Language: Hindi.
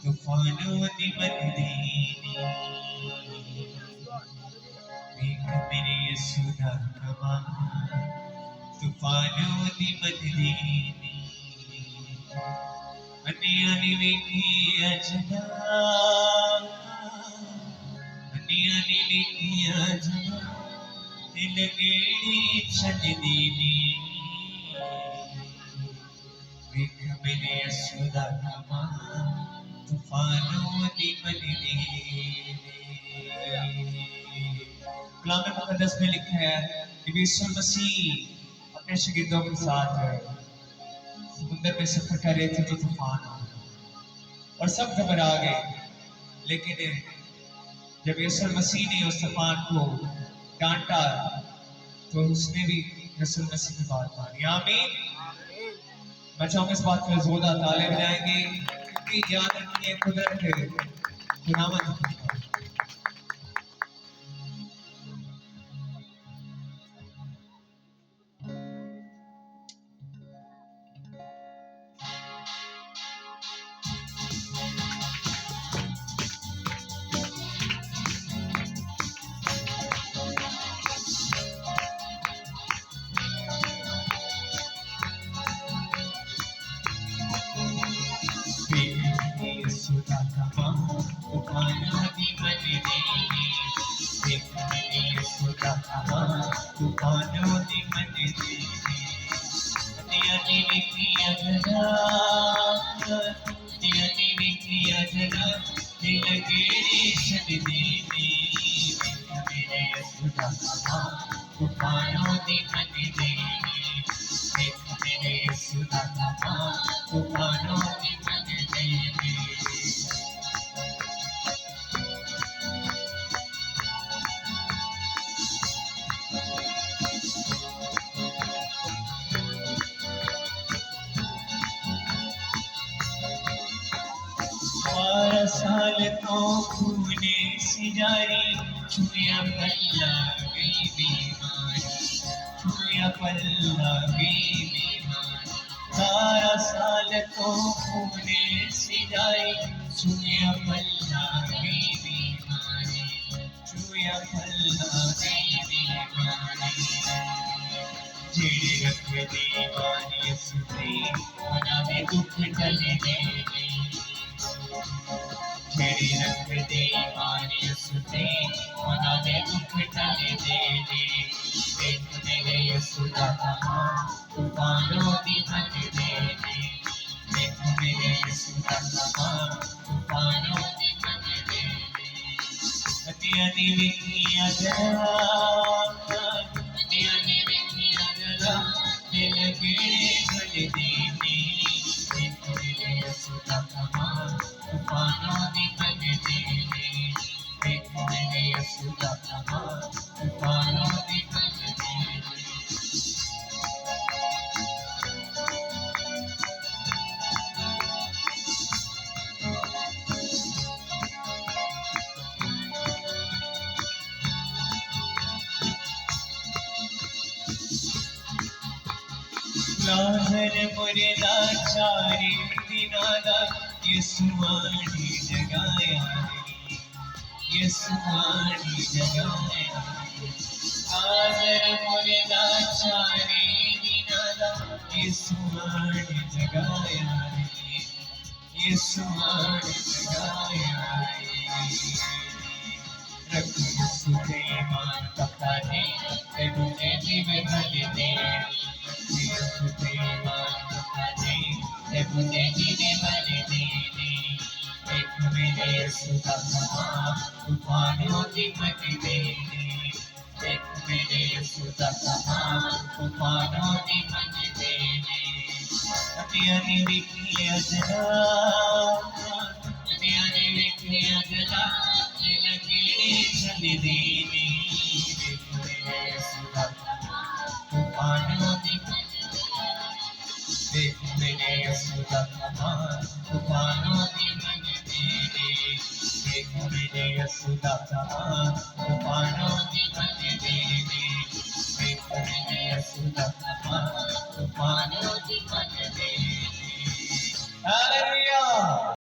तूफानों दी मंदीनी देख मेरे यीशुदा कमाल तूफानों दी मंदीनी अन्नियां नी वेखी अजना अन्नियां नी वेखी अजना दिल गेड़ी छड्डी नी वेख मेरे यीशुदा कमाल तूफानों दी मंदीनी। कलाम मुकद्दस में लिखा है नबी यीशु मसीह अपने शागिर्दों के साथ समुद्र में सफर कर रहे थे तो तूफान आ गया और सब घबरा गए। लेकिन जब यीशु मसीह ने उस तूफान को डांटा तो उसने भी यीशु मसीह की बात मानी। आमीन। मैं चाहूंगा इस बात पर जोरदार ताली बजाएंगे क्योंकि याद रखिए कुदरत खुदावंद यीशुदा कमाल तूफानों दी मंदीनी देख मेरे यीशुदा कमाल तूफानों दी मंदीनी अन्नियां नी वेखी अजना अन्नियां नी वेखी अजना दिल गेड़ी छड्डी नी देख मेरे यीशुदा कमाल तूफानों दी मंदीनी देख मेरे यीशुदा कमाल तूफानों दी मंदीनी। बारह साल तो खूने से जारी छुया पल्ला गई बीमारी छुया पल्ला गई बीमारी 12 साल तो खूने से जारी छुया पल्ला गई बीमारी छुया पल्ला गई बीमारी जेड़े रख दीवानी सुते मना में दुख टले दे जेड़ी रख दे मारी सुते मना में दुख टले दे देख मेरे यीशुदा कमाल तूफानों दी मंदीनी देख मेरे यीशुदा कमाल तूफानों दी मंदीनी अन्नियां नी वेखी अजना अन्नियां नी वेखी अजना दिल गेड़े छड्डी नी देख मेरे यीशुदा कमाल तूफानों दी मंदीनी देख मेरे यीशुदा कमाल तूफानों दी मंदीनी। लाजर मुर्दा चारी दिनादा यीशुआनी जगाया यीशुआनी जगाया लाजर मुर्दा चारी दिनादा यीशुआनी जगाया यीशुआनी जगाया रख यीशुदे मान पता ने ते मुझे जीवे भले दे यीशुदे मान पता ने ते मुझे जीवे भले दे देख मेरे यीशुदा कमाल तूफानों दी मंदीनी देख मेरे यीशुदा कमाल तूफानों दी मंदीनी अन्नियां नी वेखी अजना अन्नियां नी वेखी अजना दिल गेड़ी छड्डी नी देख मेरे यीशुदा कमाल तूफानों दी देख मेरे यीशुदा कमाल तूफानों दी मंदीनी देख मेरे यीशुदा कमाल तूफानों दी मंदीनी देख मेरे यीशुदा कमाल तूफानों दी मंदीनी। हालेलुया।